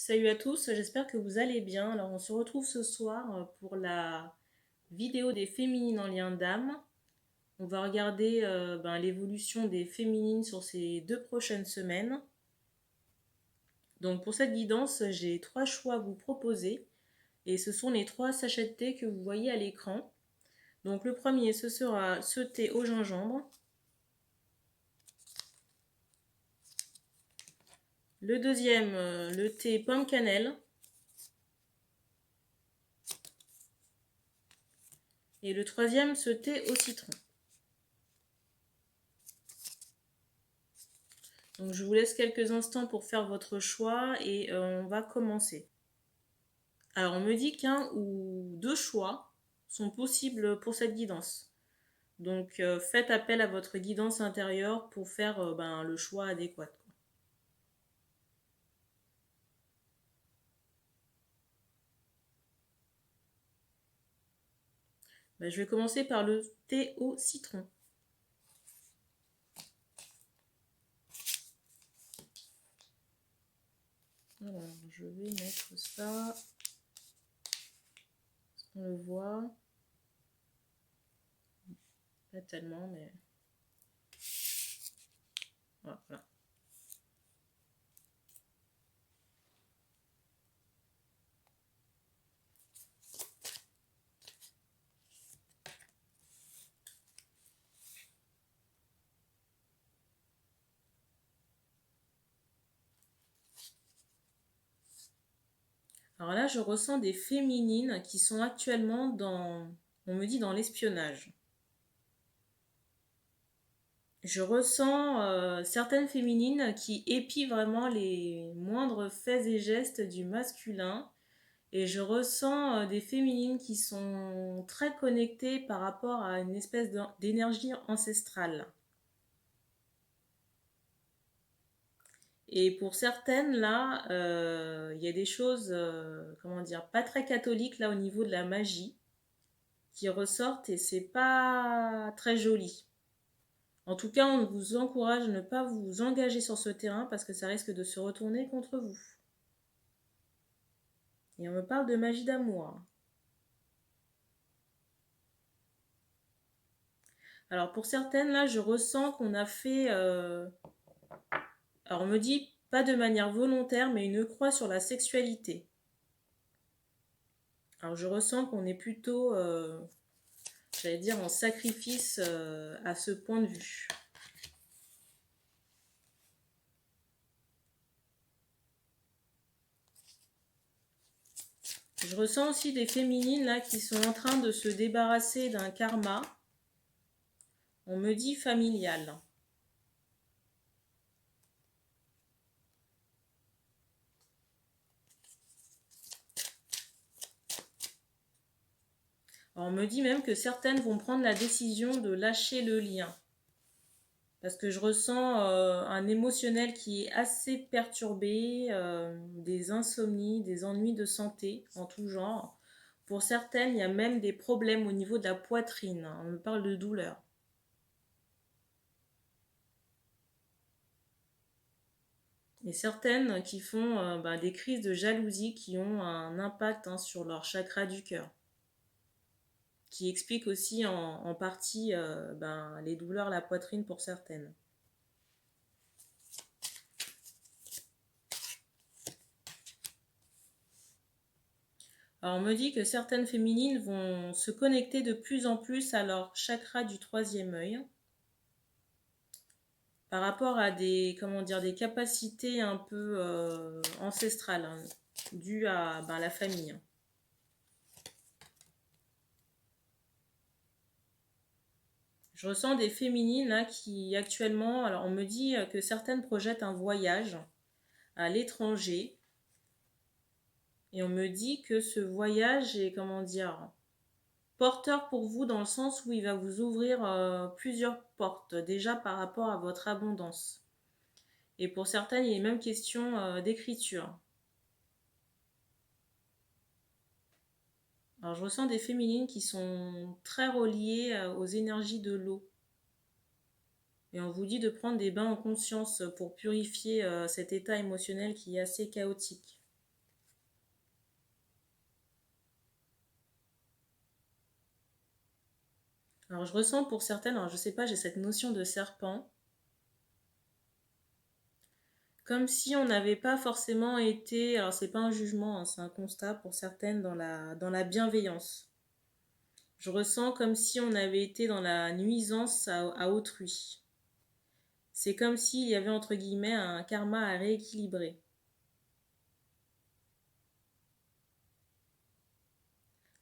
Salut à tous, j'espère que vous allez bien. Alors on se retrouve ce soir pour la vidéo des féminines en lien d'âme. On va regarder l'évolution des féminines sur ces 2 prochaines semaines. Donc pour cette guidance, j'ai 3 choix à vous proposer. Et ce sont les 3 sachets de thé que vous voyez à l'écran. Donc le premier, ce sera ce thé au gingembre. Le deuxième, le thé pomme cannelle. Et le troisième, ce thé au citron. Donc je vous laisse quelques instants pour faire votre choix et on va commencer. Alors on me dit qu'un ou 2 choix sont possibles pour cette guidance. Donc faites appel à votre guidance intérieure pour faire le choix adéquat. Je vais commencer par le thé au citron. Alors je vais mettre ça. On le voit. Pas tellement, mais voilà. Alors là, je ressens des féminines qui sont actuellement on me dit, dans l'espionnage. Je ressens certaines féminines qui épient vraiment les moindres faits et gestes du masculin. Et je ressens des féminines qui sont très connectées par rapport à une espèce d'énergie ancestrale. Et pour certaines, là, il y a des choses, pas très catholiques, là, au niveau de la magie, qui ressortent et c'est pas très joli. En tout cas, on vous encourage à ne pas vous engager sur ce terrain parce que ça risque de se retourner contre vous. Et on me parle de magie d'amour. Alors pour certaines, là, je ressens qu'on a fait... Alors on me dit pas de manière volontaire, mais une croix sur la sexualité. Alors je ressens qu'on est plutôt, j'allais dire, en sacrifice à ce point de vue. Je ressens aussi des féminines là qui sont en train de se débarrasser d'un karma. On me dit familial. Alors, on me dit même que certaines vont prendre la décision de lâcher le lien. Parce que je ressens un émotionnel qui est assez perturbé, des insomnies, des ennuis de santé en tout genre. Pour certaines, il y a même des problèmes au niveau de la poitrine. On me parle de douleur. Et certaines qui font des crises de jalousie qui ont un impact sur leur chakra du cœur. Qui explique aussi en partie les douleurs à la poitrine pour certaines. Alors on me dit que certaines féminines vont se connecter de plus en plus à leur chakra du 3e œil par rapport à des capacités un peu ancestrales dues à la famille. Je ressens des féminines là qui actuellement, alors on me dit que certaines projettent un voyage à l'étranger et on me dit que ce voyage est porteur pour vous dans le sens où il va vous ouvrir plusieurs portes déjà par rapport à votre abondance. Et pour certaines, il est même question d'écriture. Alors je ressens des féminines qui sont très reliées aux énergies de l'eau. Et on vous dit de prendre des bains en conscience pour purifier cet état émotionnel qui est assez chaotique. Alors je ressens pour certaines, alors je sais pas, j'ai cette notion de serpent, comme si on n'avait pas forcément été, alors c'est pas un jugement, hein, c'est un constat pour certaines dans la bienveillance. Je ressens comme si on avait été dans la nuisance à autrui. C'est comme s'il y avait entre guillemets un karma à rééquilibrer.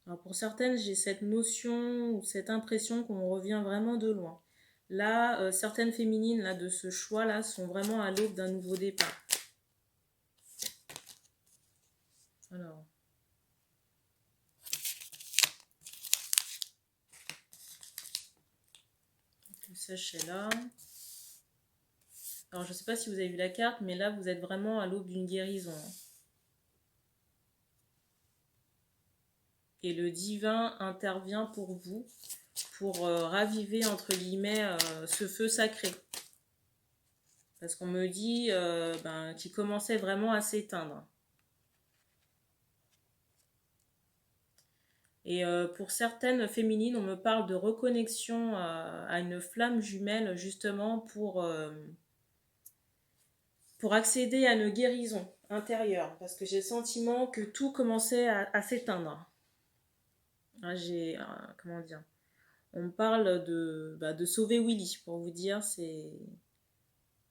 Alors pour certaines, j'ai cette notion ou cette impression qu'on revient vraiment de loin. Là, certaines féminines là, de ce choix-là sont vraiment à l'aube d'un nouveau départ. Alors, le sachet là. Alors je ne sais pas si vous avez vu la carte, mais là vous êtes vraiment à l'aube d'une guérison. Et le divin intervient pour vous, pour raviver entre guillemets ce feu sacré. Parce qu'on me dit qu'il commençait vraiment à s'éteindre. Et pour certaines féminines, on me parle de reconnexion à une flamme jumelle justement pour accéder à une guérison intérieure. Parce que j'ai le sentiment que tout commençait à s'éteindre. Ah, comment dire, on me parle de sauver Willy, pour vous dire, c'est...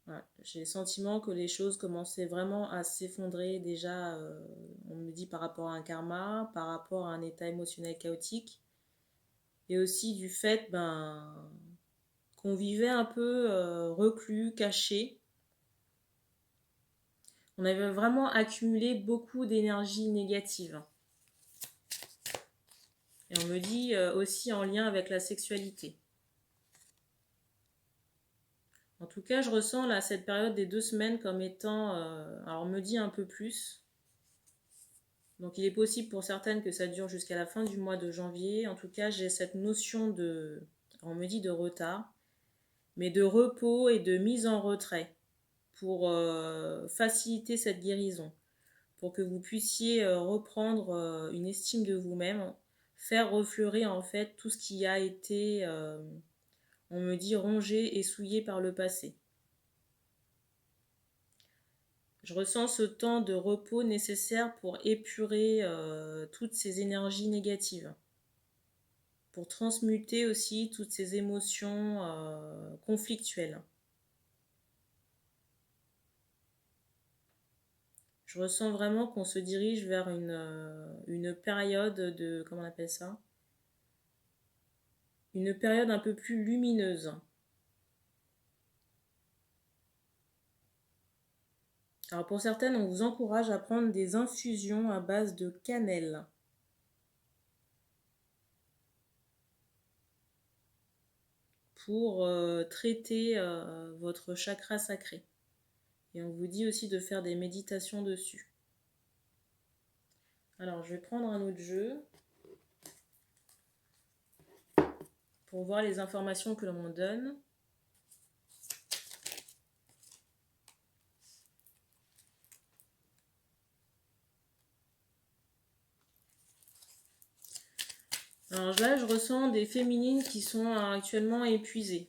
Ouais, j'ai le sentiment que les choses commençaient vraiment à s'effondrer déjà, on me dit par rapport à un karma, par rapport à un état émotionnel chaotique, et aussi du fait qu'on vivait un peu reclus, caché. On avait vraiment accumulé beaucoup d'énergie négative. Et on me dit aussi en lien avec la sexualité. En tout cas, je ressens là cette période des 2 semaines comme étant, alors on me dit un peu plus. Donc il est possible pour certaines que ça dure jusqu'à la fin du mois de janvier. En tout cas, j'ai cette notion de, on me dit de retard, mais de repos et de mise en retrait pour faciliter cette guérison, pour que vous puissiez reprendre une estime de vous-même, faire refleurir en fait tout ce qui a été, on me dit, rongé et souillé par le passé. Je ressens ce temps de repos nécessaire pour épurer toutes ces énergies négatives, pour transmuter aussi toutes ces émotions conflictuelles. Je ressens vraiment qu'on se dirige vers une période de, comment on appelle ça? Une période un peu plus lumineuse. Alors pour certaines, on vous encourage à prendre des infusions à base de cannelle. Pour traiter votre chakra sacré. Et on vous dit aussi de faire des méditations dessus. Alors, je vais prendre un autre jeu pour voir les informations que l'on me donne. Alors là, je ressens des féminines qui sont actuellement épuisées.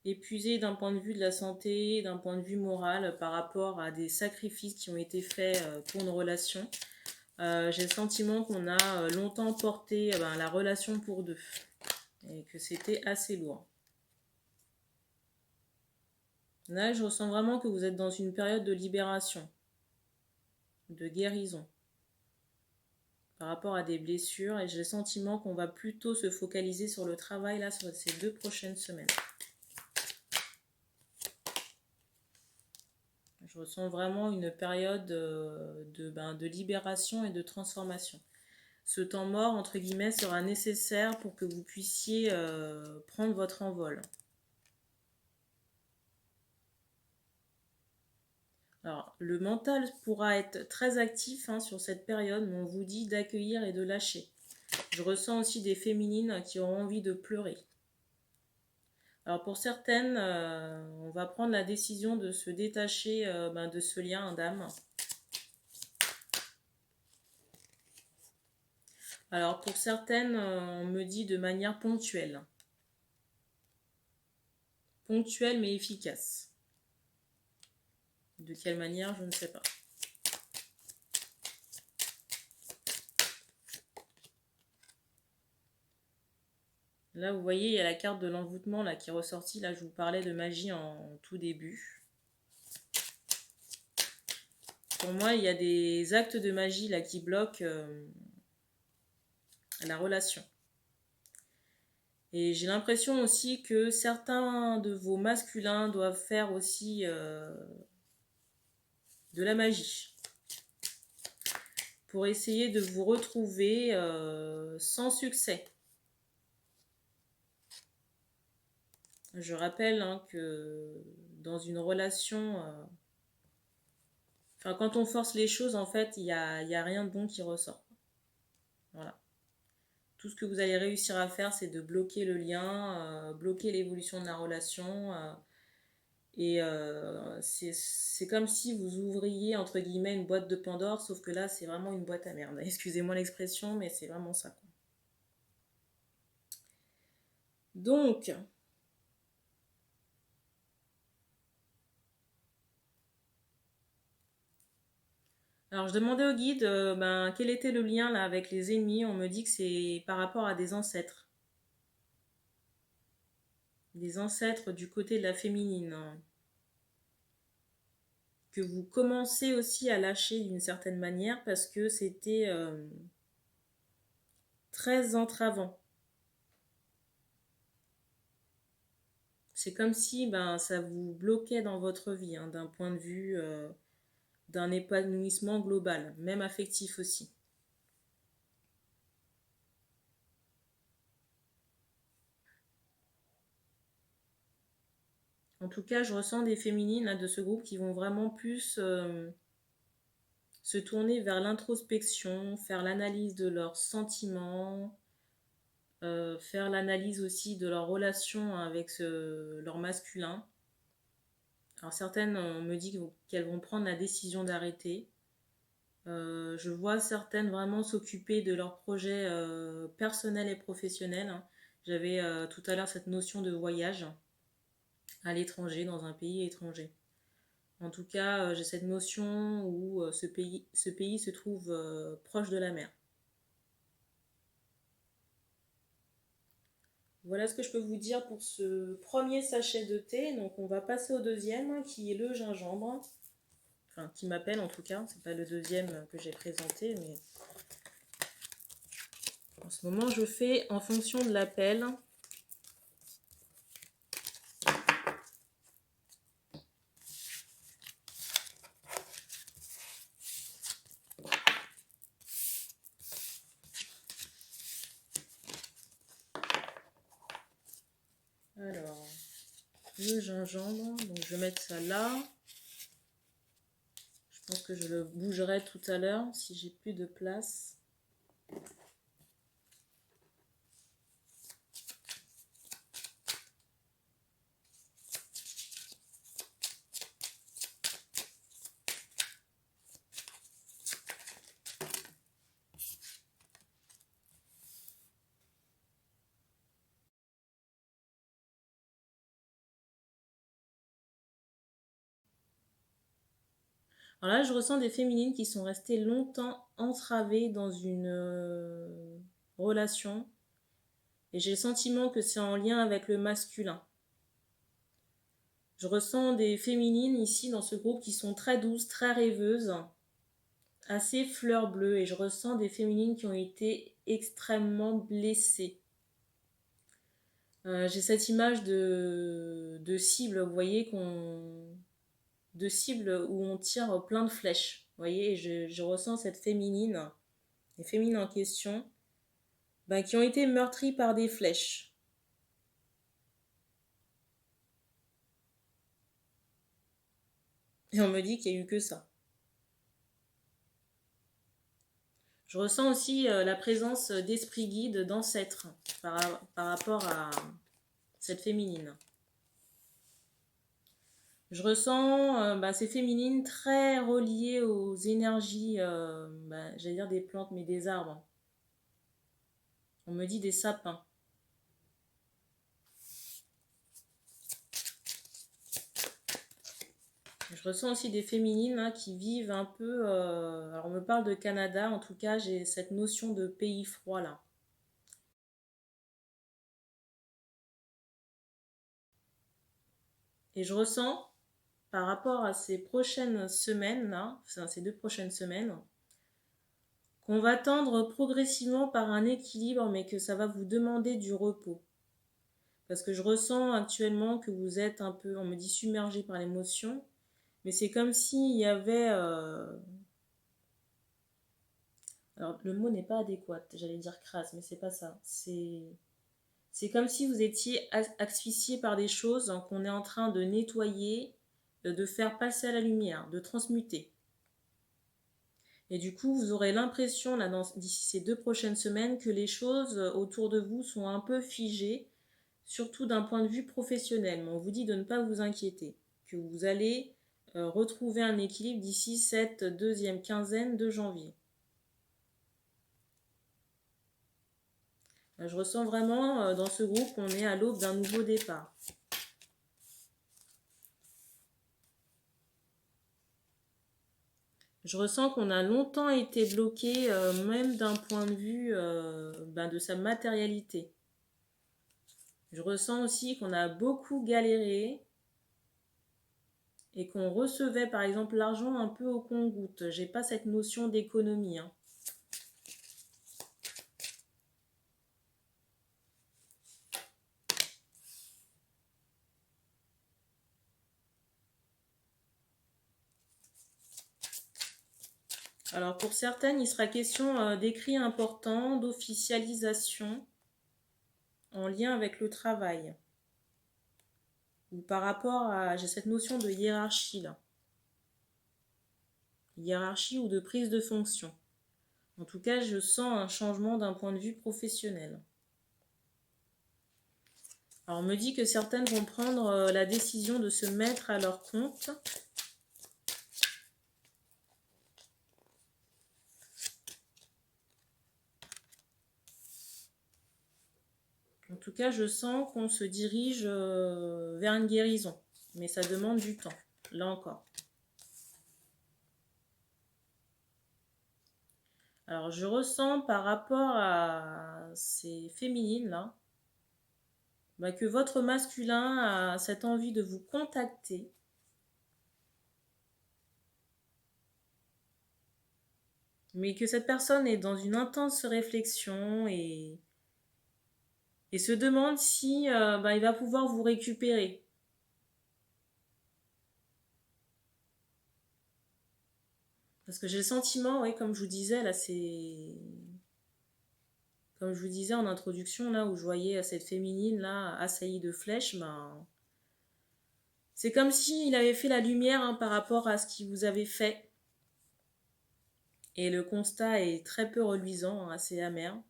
Épuisées d'un point de vue de la santé, d'un point de vue moral, par rapport à des sacrifices qui ont été faits pour une relation. J'ai le sentiment qu'on a longtemps porté la relation pour deux et que c'était assez lourd. Là, je ressens vraiment que vous êtes dans une période de libération, de guérison par rapport à des blessures, et j'ai le sentiment qu'on va plutôt se focaliser sur le travail là sur ces 2 prochaines semaines. Je ressens vraiment une période de libération et de transformation. Ce temps mort, entre guillemets, sera nécessaire pour que vous puissiez prendre votre envol. Alors, le mental pourra être très actif sur cette période, mais on vous dit d'accueillir et de lâcher. Je ressens aussi des féminines qui auront envie de pleurer. Alors pour certaines, on va prendre la décision de se détacher de ce lien d'âme. Alors pour certaines, on me dit de manière ponctuelle. Ponctuelle mais efficace. De quelle manière, je ne sais pas. Là, vous voyez, il y a la carte de l'envoûtement là qui est ressortie. Là, je vous parlais de magie en tout début. Pour moi, il y a des actes de magie là qui bloquent la relation. Et j'ai l'impression aussi que certains de vos masculins doivent faire aussi de la magie pour essayer de vous retrouver sans succès. Je rappelle que dans une relation, quand on force les choses, en fait, il y a rien de bon qui ressort. Voilà. Tout ce que vous allez réussir à faire, c'est de bloquer le lien, bloquer l'évolution de la relation. Et c'est comme si vous ouvriez, entre guillemets, une boîte de Pandore, sauf que là, c'est vraiment une boîte à merde. Excusez-moi l'expression, mais c'est vraiment ça, quoi. Donc, alors je demandais au guide quel était le lien là avec les ennemis. On me dit que c'est par rapport à des ancêtres. Des ancêtres du côté de la féminine. Que vous commencez aussi à lâcher d'une certaine manière parce que c'était très entravant. C'est comme si ça vous bloquait dans votre vie, d'un point de vue d'un épanouissement global, même affectif aussi. En tout cas, je ressens des féminines là, de ce groupe qui vont vraiment plus se tourner vers l'introspection, faire l'analyse de leurs sentiments, faire l'analyse aussi de leur relation avec leur masculin. Alors certaines, on me dit qu'elles vont prendre la décision d'arrêter. Je vois certaines vraiment s'occuper de leurs projets personnels et professionnels. J'avais tout à l'heure cette notion de voyage à l'étranger, dans un pays étranger. En tout cas, j'ai cette notion où ce pays se trouve proche de la mer. Voilà ce que je peux vous dire pour ce premier sachet de thé. Donc on va passer au deuxième qui est le gingembre. Enfin, qui m'appelle en tout cas. C'est pas le deuxième que j'ai présenté, mais en ce moment je fais en fonction de l'appel. Alors, le gingembre, donc je vais mettre ça là. Je pense que je le bougerai tout à l'heure si j'ai plus de place. Alors là, je ressens des féminines qui sont restées longtemps entravées dans une relation. Et j'ai le sentiment que c'est en lien avec le masculin. Je ressens des féminines ici dans ce groupe qui sont très douces, très rêveuses, assez fleurs bleues. Et je ressens des féminines qui ont été extrêmement blessées. J'ai cette image de cible, vous voyez, de cible où on tire plein de flèches. Vous voyez, et je ressens cette féminine, les féminines en question, qui ont été meurtries par des flèches. Et on me dit qu'il n'y a eu que ça. Je ressens aussi la présence d'esprits guides, d'ancêtres, par rapport à cette féminine. Je ressens ces féminines très reliées aux énergies, j'allais dire des plantes, mais des arbres. On me dit des sapins. Je ressens aussi des féminines hein, qui vivent un peu... alors on me parle de Canada, en tout cas j'ai cette notion de pays froid là. Et je ressens par rapport à ces prochaines semaines là, enfin ces 2 prochaines semaines, qu'on va tendre progressivement par un équilibre mais que ça va vous demander du repos. Parce que je ressens actuellement que vous êtes un peu, on me dit submergé par l'émotion, mais c'est comme s'il y avait... alors le mot n'est pas adéquat, j'allais dire crasse, mais c'est pas ça. C'est comme si vous étiez asphyxié par des choses hein, qu'on est en train de nettoyer, de faire passer à la lumière, de transmuter. Et du coup, vous aurez l'impression, là, d'ici ces 2 prochaines semaines, que les choses autour de vous sont un peu figées, surtout d'un point de vue professionnel. Mais on vous dit de ne pas vous inquiéter, que vous allez retrouver un équilibre d'ici cette 2e quinzaine de janvier. Je ressens vraiment dans ce groupe qu'on est à l'aube d'un nouveau départ. Je ressens qu'on a longtemps été bloqué, même d'un point de vue de sa matérialité. Je ressens aussi qu'on a beaucoup galéré et qu'on recevait par exemple l'argent un peu au compte-gouttes. J'ai pas cette notion d'économie. Hein. Alors pour certaines, il sera question d'écrits importants, d'officialisation en lien avec le travail. Ou par rapport à, j'ai cette notion de hiérarchie là. Hiérarchie ou de prise de fonction. En tout cas, je sens un changement d'un point de vue professionnel. Alors on me dit que certaines vont prendre la décision de se mettre à leur compte. En tout cas, je sens qu'on se dirige vers une guérison. Mais ça demande du temps, là encore. Alors, je ressens par rapport à ces féminines-là, que votre masculin a cette envie de vous contacter. Mais que cette personne est dans une intense réflexion et se demande si il va pouvoir vous récupérer. Parce que j'ai le sentiment, oui, comme je vous disais, là, c'est... Comme je vous disais en introduction, là, où je voyais cette féminine, là, assaillie de flèches, c'est comme s'il avait fait la lumière hein, par rapport à ce qu'il vous avait fait. Et le constat est très peu reluisant, hein, assez amer.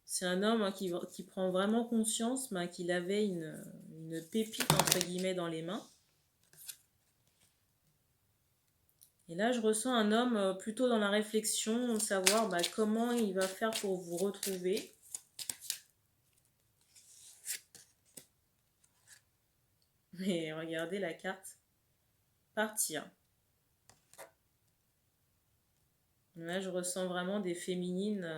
C'est un homme hein, qui prend vraiment conscience qu'il avait une pépite, entre guillemets, dans les mains. Et là, je ressens un homme plutôt dans la réflexion, savoir comment il va faire pour vous retrouver. Mais regardez la carte. Partir. Là, je ressens vraiment des féminines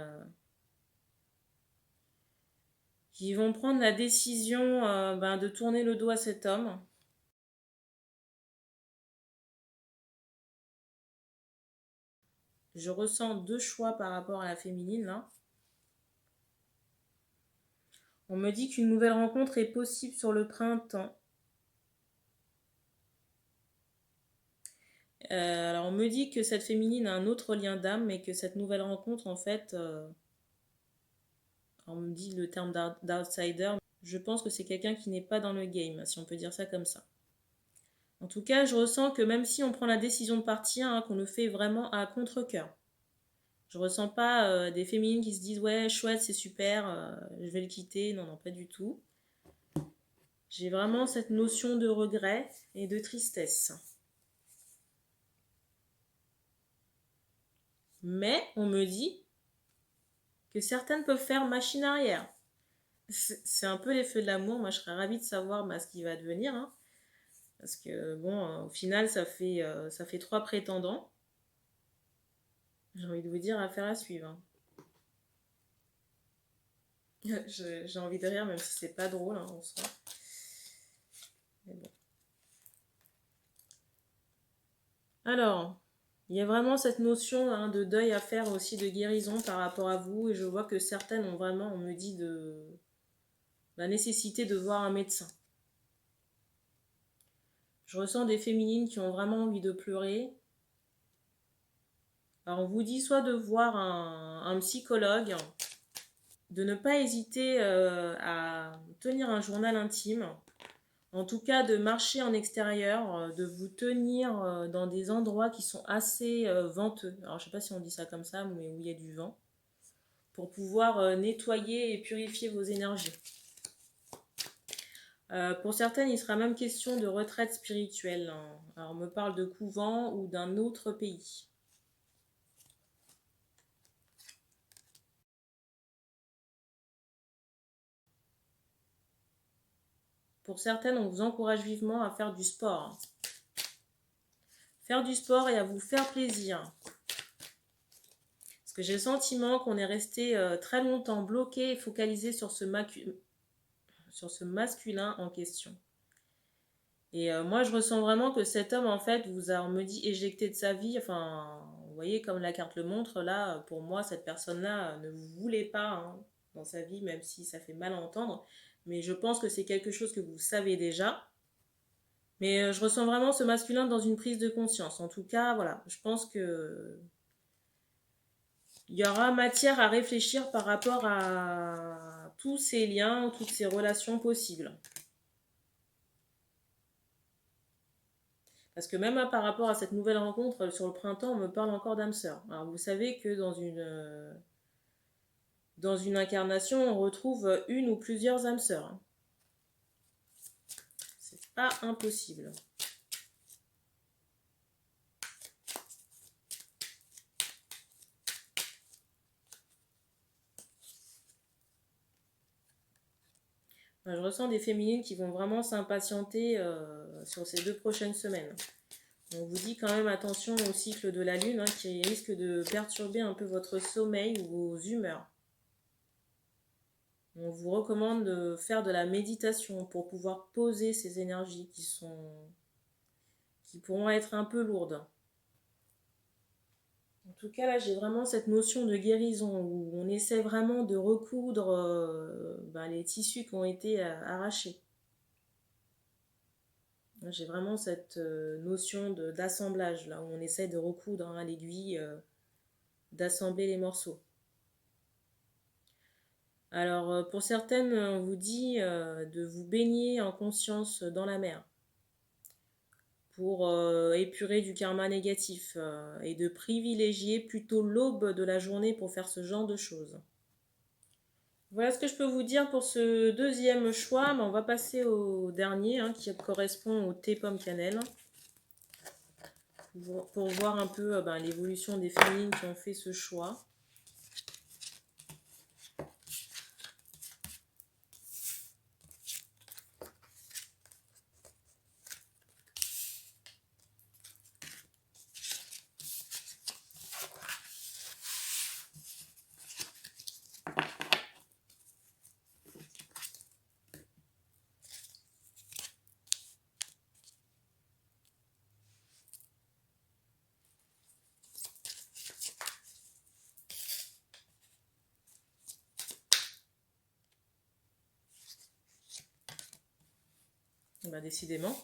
qui vont prendre la décision de tourner le dos à cet homme. Je ressens 2 choix par rapport à la féminine, là. On me dit qu'une nouvelle rencontre est possible sur le printemps. Alors, on me dit que cette féminine a un autre lien d'âme, mais que cette nouvelle rencontre, en fait, on me dit le terme d'outsider. Je pense que c'est quelqu'un qui n'est pas dans le game, si on peut dire ça comme ça. En tout cas, je ressens que même si on prend la décision de partir, hein, qu'on le fait vraiment à contre-cœur. Je ressens pas des féminines qui se disent ouais chouette c'est super, je vais le quitter. Non non pas du tout. J'ai vraiment cette notion de regret et de tristesse. Mais on me dit que certaines peuvent faire machine arrière. C'est un peu l'effet de l'amour. Moi, je serais ravie de savoir ce qui va devenir, hein. Parce que, bon, au final, ça fait 3 prétendants. J'ai envie de vous dire, affaire à suivre, hein. J'ai envie de rire, même si c'est pas drôle, hein, en soi. Mais bon. Alors, il y a vraiment cette notion, hein, de deuil à faire aussi, de guérison par rapport à vous. Et je vois que certaines ont vraiment, on me dit, de la nécessité de voir un médecin. Je ressens des féminines qui ont vraiment envie de pleurer. Alors, on vous dit soit de voir un psychologue, de ne pas hésiter à tenir un journal intime. En tout cas, de marcher en extérieur, de vous tenir dans des endroits qui sont assez venteux. Alors, je ne sais pas si on dit ça comme ça, mais où il y a du vent. Pour pouvoir nettoyer et purifier vos énergies. Pour certaines, il sera même question de retraite spirituelle, hein. Alors, on me parle de couvent ou d'un autre pays. Pour certaines, on vous encourage vivement à faire du sport. Faire du sport et à vous faire plaisir. Parce que j'ai le sentiment qu'on est resté très longtemps bloqué et focalisé sur ce masculin en question. Et moi, je ressens vraiment que cet homme, en fait, vous a, on me dit, éjecté de sa vie. Enfin, vous voyez, comme la carte le montre, là, pour moi, cette personne-là ne vous voulait pas, hein, dans sa vie, même si ça fait mal à entendre. Mais je pense que c'est quelque chose que vous savez déjà. Mais je ressens vraiment ce masculin dans une prise de conscience. En tout cas, voilà, je pense que il y aura matière à réfléchir par rapport à tous ces liens, toutes ces relations possibles. Parce que même par rapport à cette nouvelle rencontre sur le printemps, on me parle encore d'âme sœur. Alors vous savez que dans une incarnation, on retrouve une ou plusieurs âmes sœurs, hein. C'est pas impossible. Je ressens des féminines qui vont vraiment s'impatienter sur ces 2 prochaines semaines. On vous dit quand même attention au cycle de la lune, hein, qui risque de perturber un peu votre sommeil ou vos humeurs. On vous recommande de faire de la méditation pour pouvoir poser ces énergies qui pourront être un peu lourdes. En tout cas, là, j'ai vraiment cette notion de guérison où on essaie vraiment de recoudre les tissus qui ont été arrachés. J'ai vraiment cette notion d'assemblage, là, où on essaie de recoudre, hein, à l'aiguille, d'assembler les morceaux. Alors, pour certaines, on vous dit de vous baigner en conscience dans la mer pour épurer du karma négatif et de privilégier plutôt l'aube de la journée pour faire ce genre de choses. Voilà ce que je peux vous dire pour ce deuxième choix, mais on va passer au dernier, hein, qui correspond au thé pomme cannelle, pour voir un peu l'évolution des féminines qui ont fait ce choix. Décidément.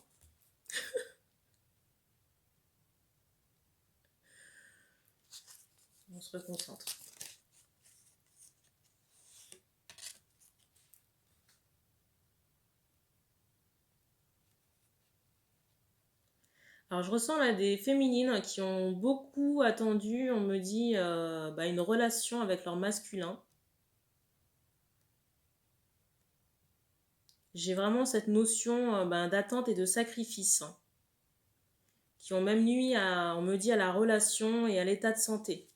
On se reconcentre. Alors je ressens là des féminines qui ont beaucoup attendu, on me dit, une relation avec leur masculin. J'ai vraiment cette notion d'attente et de sacrifice, hein, qui ont même nui on me dit, à la relation et à l'état de santé.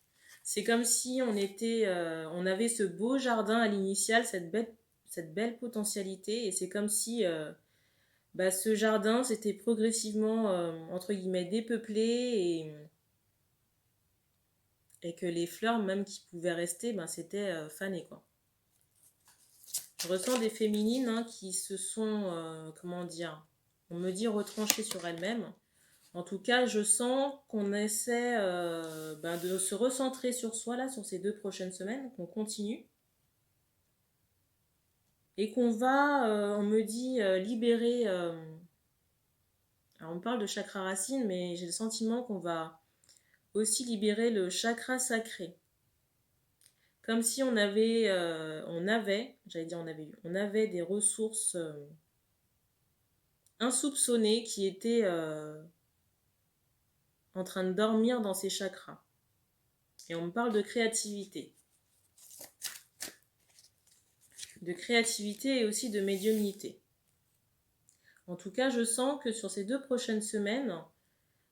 C'est comme si on avait ce beau jardin à l'initial, cette belle potentialité, et c'est comme si ce jardin s'était progressivement, entre guillemets, dépeuplé, et que les fleurs, même qui pouvaient rester, c'était fané, quoi. Je ressens des féminines qui se sont, comment dire, on me dit retranchées sur elles-mêmes. En tout cas, je sens qu'on essaie de se recentrer sur soi, là, sur ces 2 prochaines semaines, qu'on continue. Et qu'on va, on me dit, libérer. Alors, on parle de chakra racine, mais j'ai le sentiment qu'on va aussi libérer le chakra sacré. Comme si on avait des ressources insoupçonnées qui étaient en train de dormir dans ces chakras. Et on me parle de créativité. De créativité et aussi de médiumnité. En tout cas, je sens que sur ces 2 prochaines semaines,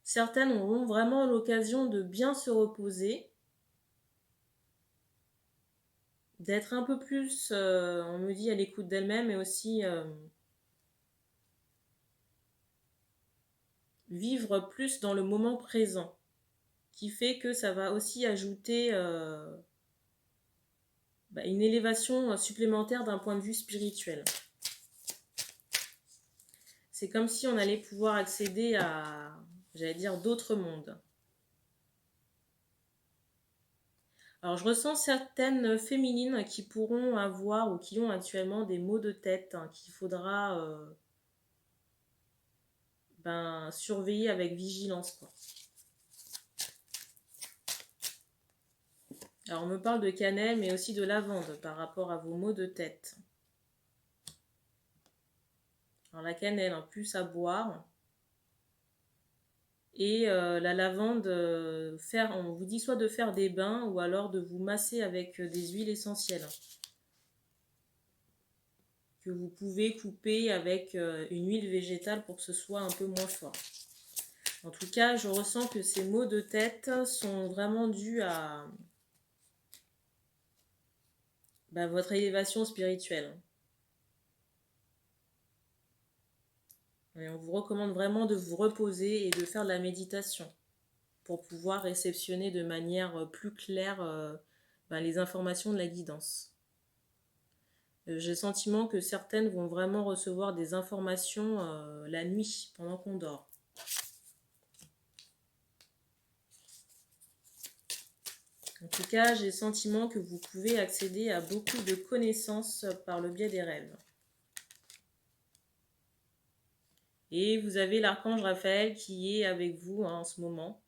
certaines auront vraiment l'occasion de bien se reposer, d'être un peu plus, on me dit, à l'écoute d'elles-mêmes, et aussi vivre plus dans le moment présent, qui fait que ça va aussi ajouter une élévation supplémentaire d'un point de vue spirituel. C'est comme si on allait pouvoir accéder à, j'allais dire, d'autres mondes. Alors, je ressens certaines féminines qui pourront avoir ou qui ont actuellement des maux de tête qu'il faudra surveiller avec vigilance, quoi. Alors, on me parle de cannelle, mais aussi de lavande par rapport à vos maux de tête. Alors, la cannelle, plus à boire. Et la lavande, on vous dit soit de faire des bains ou alors de vous masser avec des huiles essentielles que vous pouvez couper avec une huile végétale pour que ce soit un peu moins fort. En tout cas, je ressens que ces maux de tête sont vraiment dus à votre élévation spirituelle. Et on vous recommande vraiment de vous reposer et de faire de la méditation pour pouvoir réceptionner de manière plus claire les informations de la guidance. J'ai le sentiment que certaines vont vraiment recevoir des informations la nuit, pendant qu'on dort. En tout cas, j'ai le sentiment que vous pouvez accéder à beaucoup de connaissances par le biais des rêves. Et vous avez l'archange Raphaël qui est avec vous en ce moment.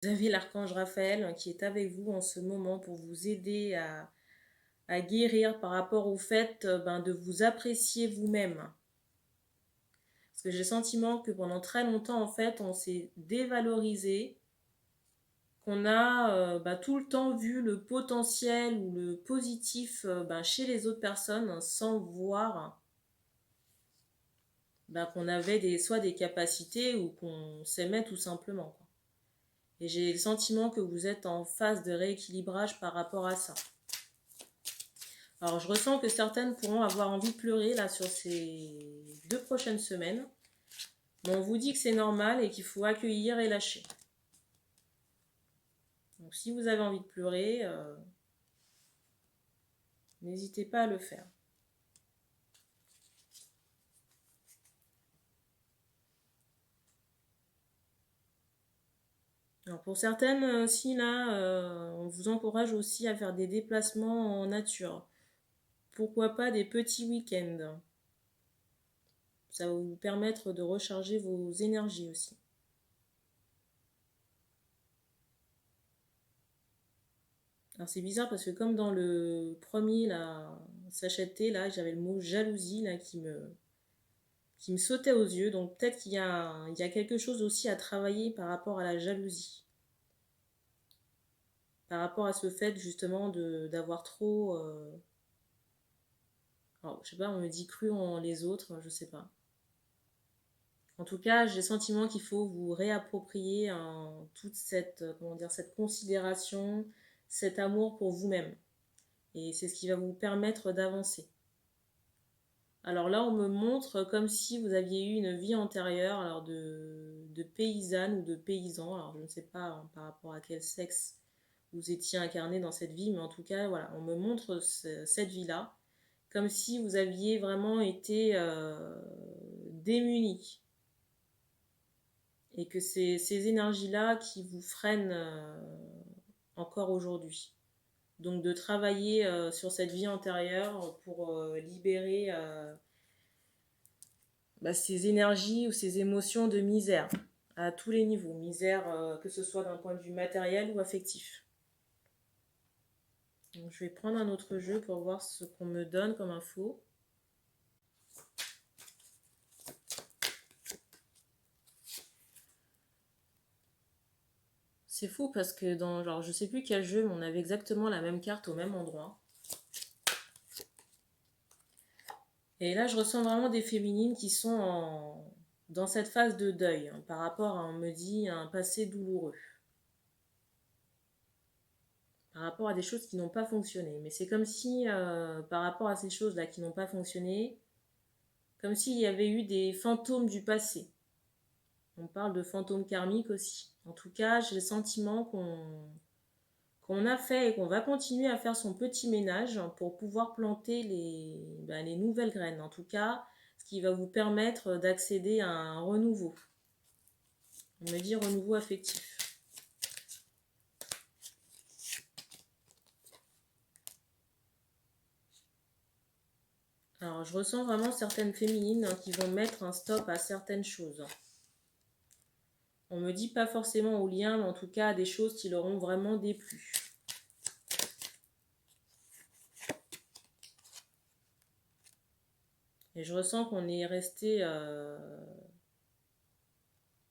Vous avez l'archange Raphaël qui est avec vous en ce moment pour vous aider à guérir par rapport au fait de vous apprécier vous-même. Parce que j'ai le sentiment que pendant très longtemps, en fait, on s'est dévalorisé, qu'on a tout le temps vu le potentiel ou le positif chez les autres personnes sans voir qu'on avait soit des capacités ou qu'on s'aimait tout simplement, quoi. Et j'ai le sentiment que vous êtes en phase de rééquilibrage par rapport à ça. Alors je ressens que certaines pourront avoir envie de pleurer là sur ces 2 prochaines semaines. Mais on vous dit que c'est normal et qu'il faut accueillir et lâcher. Donc si vous avez envie de pleurer, n'hésitez pas à le faire. Alors pour certaines aussi là, on vous encourage aussi à faire des déplacements en nature. Pourquoi pas des petits week-ends. Ça va vous permettre de recharger vos énergies aussi. Alors c'est bizarre parce que comme dans le premier là, s'acheter là, j'avais le mot jalousie là qui me sautait aux yeux. Donc peut-être qu'il y a quelque chose aussi à travailler par rapport à la jalousie. Par rapport à ce fait justement d'avoir trop... alors, je sais pas, on me dit cru en les autres, je sais pas. En tout cas, j'ai le sentiment qu'il faut vous réapproprier toute cette, comment dire, cette considération, cet amour pour vous-même. Et c'est ce qui va vous permettre d'avancer. Alors là, on me montre comme si vous aviez eu une vie antérieure, alors de paysanne ou de paysan. Alors je ne sais pas par rapport à quel sexe vous étiez incarné dans cette vie, mais en tout cas, voilà, on me montre cette vie-là, comme si vous aviez vraiment été démuni. Et que c'est ces énergies-là qui vous freinent encore aujourd'hui. Donc de travailler sur cette vie antérieure pour libérer ces énergies ou ces émotions de misère à tous les niveaux. Misère que ce soit d'un point de vue matériel ou affectif. Donc, je vais prendre un autre jeu pour voir ce qu'on me donne comme info. C'est fou parce que dans genre je sais plus quel jeu, mais on avait exactement la même carte au même endroit. Et là, je ressens vraiment des féminines qui sont dans cette phase de deuil par rapport à, on me dit, un passé douloureux. Par rapport à des choses qui n'ont pas fonctionné. Mais c'est comme si, par rapport à ces choses-là qui n'ont pas fonctionné, comme s'il y avait eu des fantômes du passé. On parle de fantômes karmiques aussi. En tout cas, j'ai le sentiment qu'on a fait et qu'on va continuer à faire son petit ménage pour pouvoir planter les nouvelles graines. En tout cas, ce qui va vous permettre d'accéder à un renouveau. On me dit renouveau affectif. Alors, je ressens vraiment certaines féminines qui vont mettre un stop à certaines choses. On me dit pas forcément au lien, mais en tout cas à des choses qui leur ont vraiment déplu. Et je ressens qu'on est resté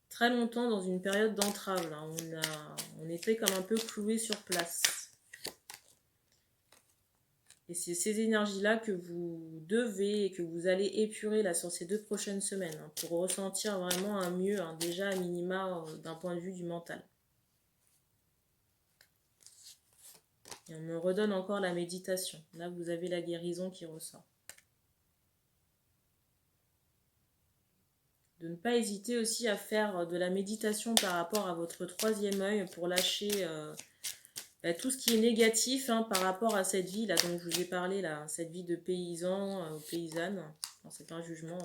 très longtemps dans une période d'entrave. On était comme un peu cloué sur place. Et c'est ces énergies-là que vous devez et que vous allez épurer là sur ces 2 prochaines semaines pour ressentir vraiment un mieux, déjà à minima d'un point de vue du mental. Et on me redonne encore la méditation. Là, vous avez la guérison qui ressort. De ne pas hésiter aussi à faire de la méditation par rapport à votre 3e œil pour lâcher tout ce qui est négatif par rapport à cette vie là dont je vous ai parlé, là, cette vie de paysan ou paysanne. Enfin, c'est pas un jugement,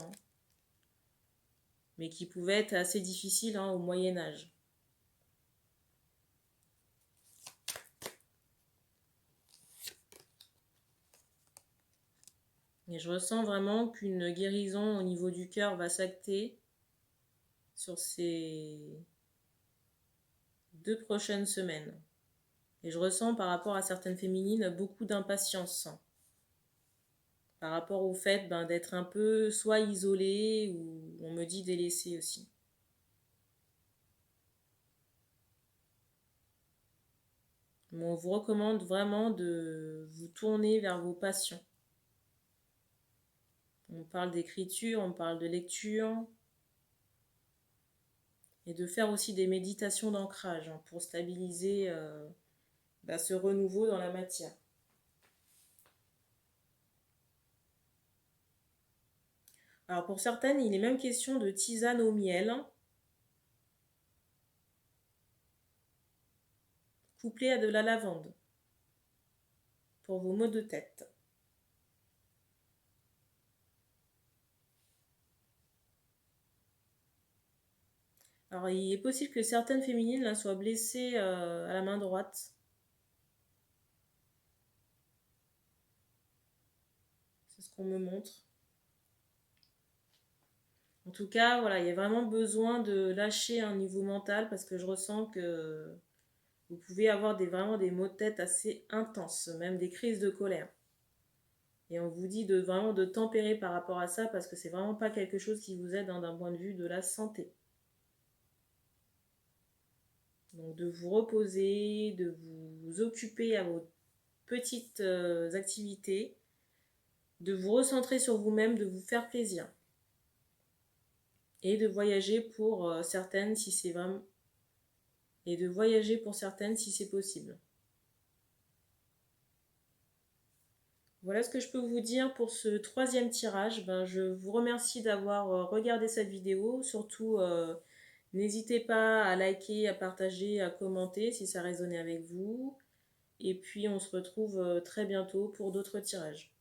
mais qui pouvait être assez difficile au Moyen-Âge. Et je ressens vraiment qu'une guérison au niveau du cœur va s'acter sur ces 2 prochaines semaines. Et je ressens par rapport à certaines féminines beaucoup d'impatience par rapport au fait d'être un peu soit isolée ou on me dit délaissée aussi. Mais on vous recommande vraiment de vous tourner vers vos passions. On parle d'écriture, on parle de lecture et de faire aussi des méditations d'ancrage pour stabiliser ce renouveau dans la matière. Alors pour certaines, il est même question de tisane au miel, couplée à de la lavande, pour vos maux de tête. Alors il est possible que certaines féminines là, soient blessées à la main droite. C'est ce qu'on me montre. En tout cas, voilà, il y a vraiment besoin de lâcher un niveau mental parce que je ressens que vous pouvez avoir vraiment des maux de tête assez intenses, même des crises de colère. Et on vous dit vraiment de tempérer par rapport à ça parce que c'est vraiment pas quelque chose qui vous aide d'un point de vue de la santé. Donc de vous reposer, de vous occuper à vos petites activités, de vous recentrer sur vous-même, de vous faire plaisir. et de voyager pour certaines si c'est vraiment et de voyager pour certaines si c'est possible. Voilà ce que je peux vous dire pour ce troisième tirage. Ben, je vous remercie d'avoir regardé cette vidéo. Surtout, n'hésitez pas à liker, à partager, à commenter si ça résonnait avec vous. Et puis, on se retrouve très bientôt pour d'autres tirages.